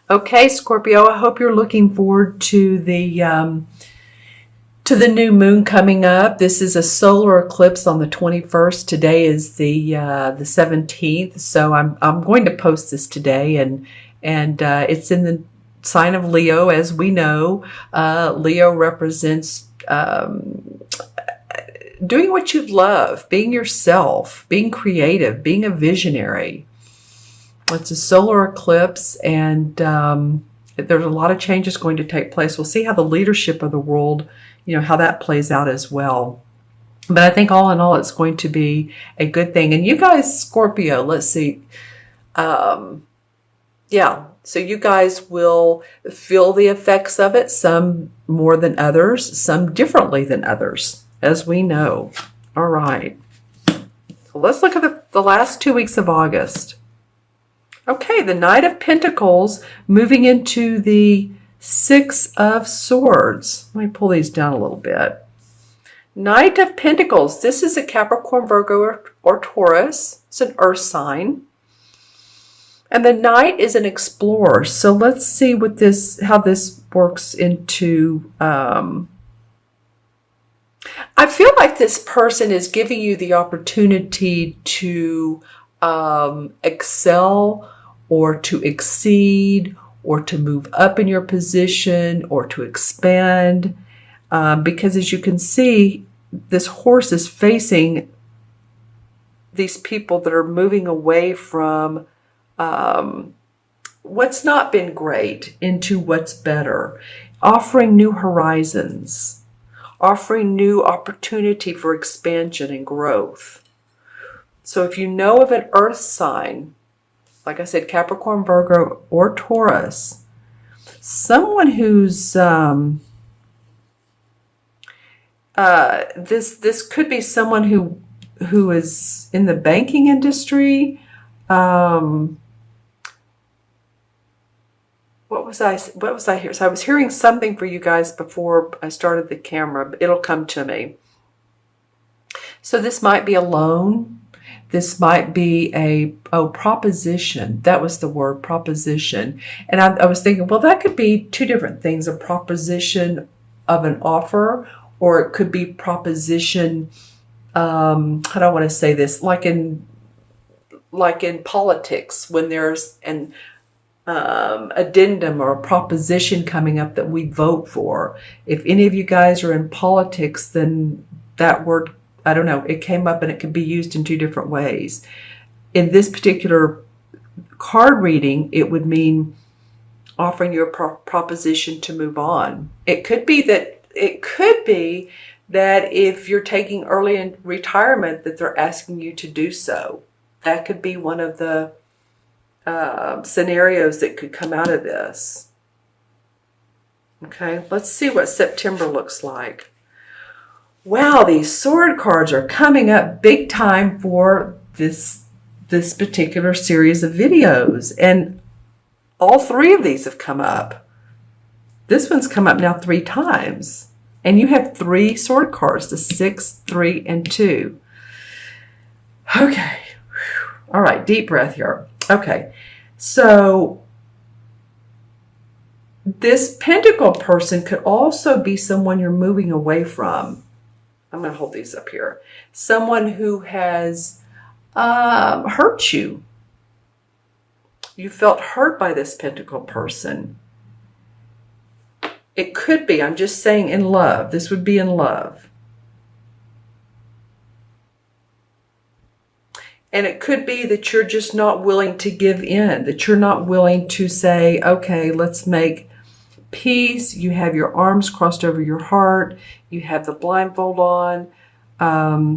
Okay, Scorpio, I hope you're looking forward to the new moon coming up. This is a solar eclipse on the 21st. Today is the 17th, so I'm going to post this today, and it's in the sign of Leo, as we know. Leo represents doing what you love, being yourself, being creative, being a visionary. It's a solar eclipse, and there's a lot of changes going to take place. We'll see how the leadership of the world, how that plays out as well. But I think all in all, it's going to be a good thing. And you guys, Scorpio, let's see. Yeah, so you guys will feel the effects of it, some more than others, some differently than others, as we know. All right. So let's look at the last 2 weeks of August. Okay, the Knight of Pentacles moving into the Six of Swords. Let me pull these down a little bit. Knight of Pentacles. This is a Capricorn, Virgo, or Taurus. It's an earth sign. And the Knight is an explorer. So let's see how this works into... I feel like this person is giving you the opportunity to excel, or to exceed, or to move up in your position, or to expand. Because as you can see, this horse is facing these people that are moving away from what's not been great into what's better, offering new horizons, offering new opportunity for expansion and growth. So if you know of an earth sign, like I said, Capricorn, Virgo, or Taurus, someone who's this could be someone who is in the banking industry. What was I hearing? So I was hearing something for you guys before I started the camera, but it'll come to me. So this might be a loan. This might be a proposition. That was the word, proposition. And I was thinking, well, that could be two different things: a proposition of an offer, or it could be proposition. How do I want to say this? Like in politics, when there's an addendum or a proposition coming up that we vote for. If any of you guys are in politics, then that word, I don't know, it came up and it could be used in two different ways. In this particular card reading, it would mean offering you a proposition to move on. It could be that if you're taking early in retirement, that they're asking you to do so. That could be one of the scenarios that could come out of this. Okay, let's see what September looks like. Wow, these sword cards are coming up big time for this particular series of videos. And all three of these have come up. This one's come up now 3 times. And you have 3 sword cards, the 6, 3, and 2. Okay. All right, deep breath here. Okay, so this Pentacle person could also be someone you're moving away from. I'm going to hold these up here. Someone who has hurt you. You felt hurt by this Pentacle person. It could be, I'm just saying, in love. This would be in love. And it could be that you're just not willing to give in, that you're not willing to say, okay, let's make peace. You have your arms crossed over your heart. You have the blindfold on.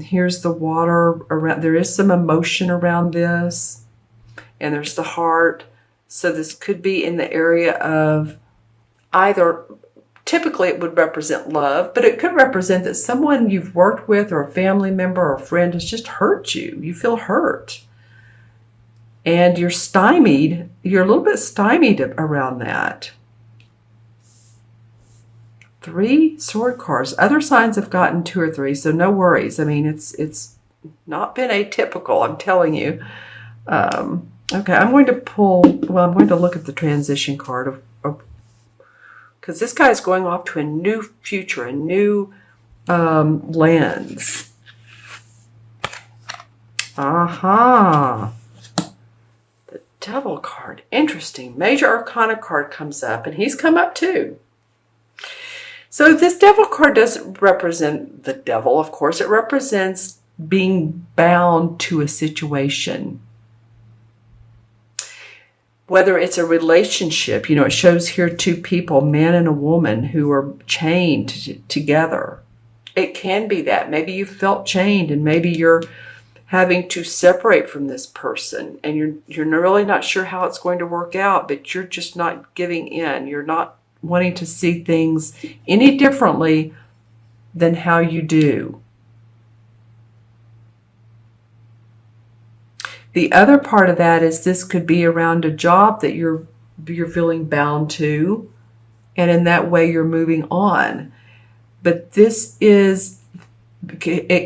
Here's the water around. There is some emotion around this. And there's the heart. So this could be in the area of either, typically it would represent love, but it could represent that someone you've worked with or a family member or a friend has just hurt you. You feel hurt. And you're stymied. You're a little bit stymied around that. 3 sword cards. Other signs have gotten 2 or 3, so no worries. I mean, it's not been atypical, I'm telling you. Okay, I'm going to pull, well, I'm going to look at the transition card of because this guy is going off to a new future, a new lens. Aha. The Devil card. Interesting. Major Arcana card comes up, and he's come up too. So this Devil card doesn't represent the devil, of course. It represents being bound to a situation. Whether it's a relationship, it shows here two people, man and a woman, who are chained together. It can be that. Maybe you felt chained, and maybe you're having to separate from this person, and you're really not sure how it's going to work out, but you're just not giving in. You're not wanting to see things any differently than how you do. The other part of that is this could be around a job that you're feeling bound to, and in that way you're moving on. But it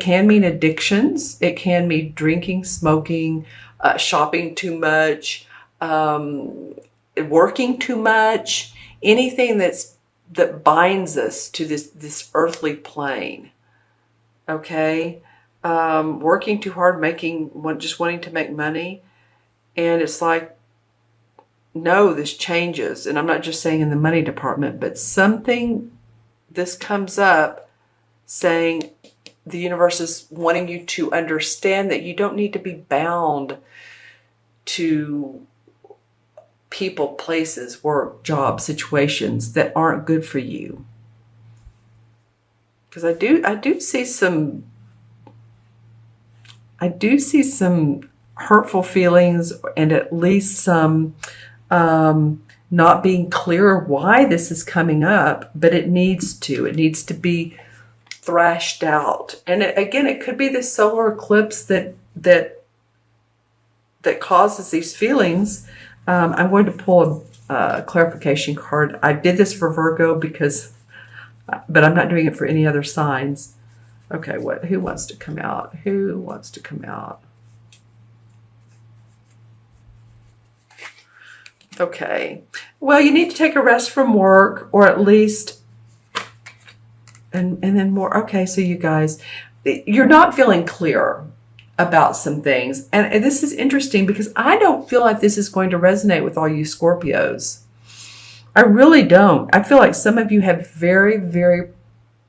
can mean addictions. It can mean drinking, smoking, shopping too much, working too much, anything that binds us to this earthly plane. Okay? Working too hard, just wanting to make money. And it's like, no, this changes. And I'm not just saying in the money department, but this comes up saying the universe is wanting you to understand that you don't need to be bound to people, places, work, jobs, situations that aren't good for you. Because I do see some hurtful feelings, and at least some not being clear why this is coming up, but it needs to be thrashed out. And again, it could be the solar eclipse that causes these feelings. I'm going to pull a clarification card. I did this for Virgo but I'm not doing it for any other signs. Okay, who wants to come out? Who wants to come out? Okay. Well, you need to take a rest from work, or at least, and then more. Okay, so you guys, you're not feeling clear about some things. And this is interesting because I don't feel like this is going to resonate with all you Scorpios. I really don't. I feel like some of you have very, very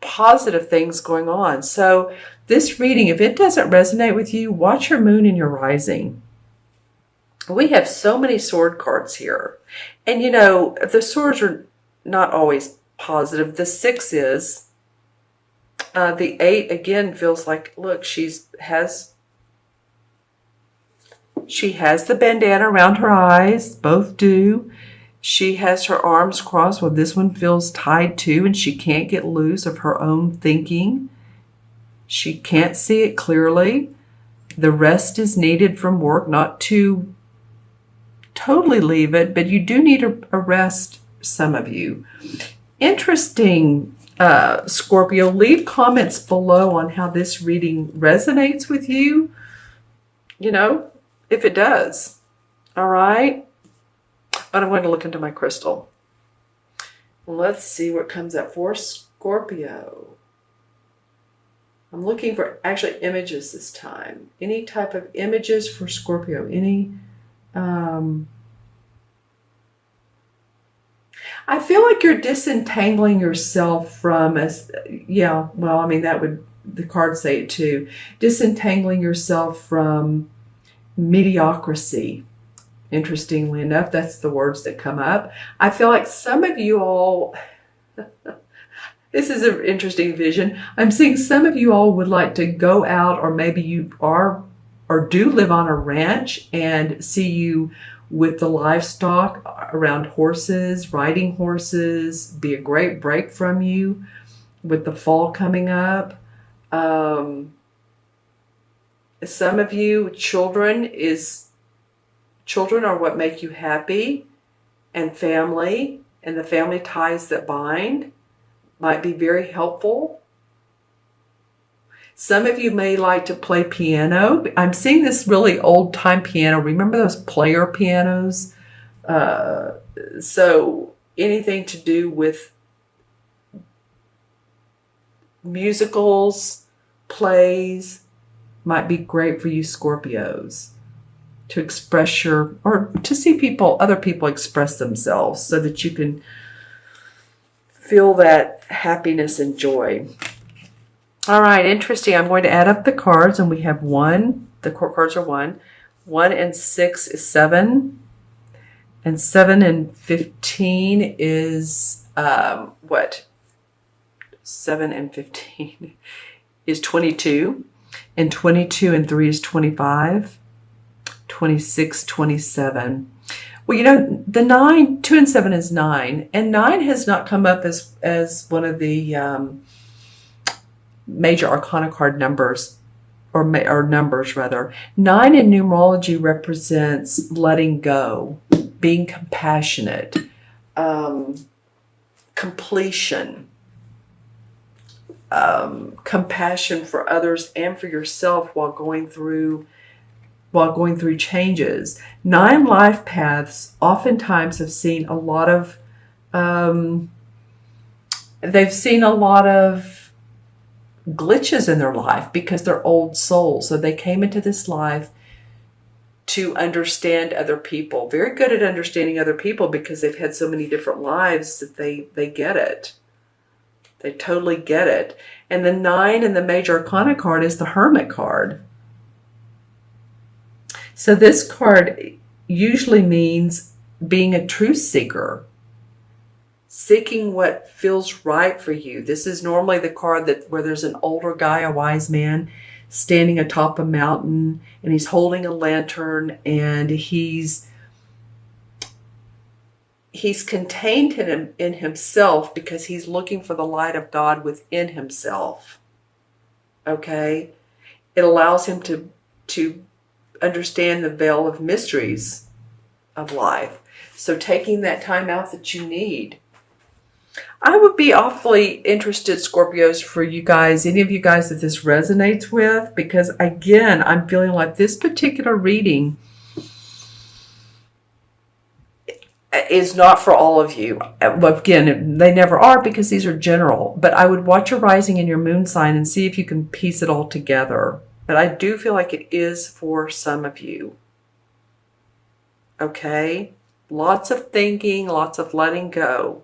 positive things going on. So this reading, if it doesn't resonate with you, watch your moon and your rising. We have so many sword cards here. And the swords are not always positive. The 6 is. The 8 again feels like, look, she has the bandana around her eyes. Both do. She has her arms crossed. Well, this one feels tied too, and she can't get loose of her own thinking. She can't see it clearly. The rest is needed from work, not to totally leave it, but you do need a rest, some of you. Interesting, Scorpio. Leave comments below on how this reading resonates with you, if it does. All right? But I'm going to look into my crystal. Let's see what comes up for Scorpio. I'm looking for actually images this time. Any type of images for Scorpio. I feel like you're disentangling yourself from the cards say it too. Disentangling yourself from mediocrity. Interestingly enough, that's the words that come up. I feel like some of you all, this is an interesting vision. I'm seeing some of you all would like to go out, or maybe you are or do live on a ranch, and see you with the livestock around horses, riding horses, be a great break from you with the fall coming up. Some of you, children are what make you happy, and family, and the family ties that bind might be very helpful. Some of you may like to play piano. I'm seeing this really old time piano. Remember those player pianos? So anything to do with musicals, plays, might be great for you Scorpios to express or to see other people express themselves so that you can feel that happiness and joy. All right, interesting. I'm going to add up the cards, and we have 1. The court cards are 1. 1 and 6 is 7. And 7 and 15 is what? 7 and 15 is 22. And 22 and 3 is 25. 26, 27. Well, you know, the 9, 2 and 7 is 9. And 9 has not come up as one of the major arcana card numbers, or numbers rather. 9 in numerology represents letting go, being compassionate, completion, compassion for others and for yourself while going through changes. 9 life paths oftentimes have seen a lot of glitches in their life because they're old souls. So they came into this life to understand other people. Very good at understanding other people because they've had so many different lives that they get it. They totally get it. And the 9 in the major arcana card is the Hermit card. So this card usually means being a truth seeker, seeking what feels right for you. This is normally the card where there's an older guy, a wise man, standing atop a mountain, and he's holding a lantern, and he's contained in himself because he's looking for the light of God within himself. Okay? It allows him to understand the veil of mysteries of life. So taking that time out that you need. I would be awfully interested, Scorpios, for you guys, any of you guys that this resonates with, because again, I'm feeling like this particular reading is not for all of you. Again, they never are because these are general, but I would watch your rising and your moon sign and see if you can piece it all together. But I do feel like it is for some of you. Okay? Lots of thinking, lots of letting go.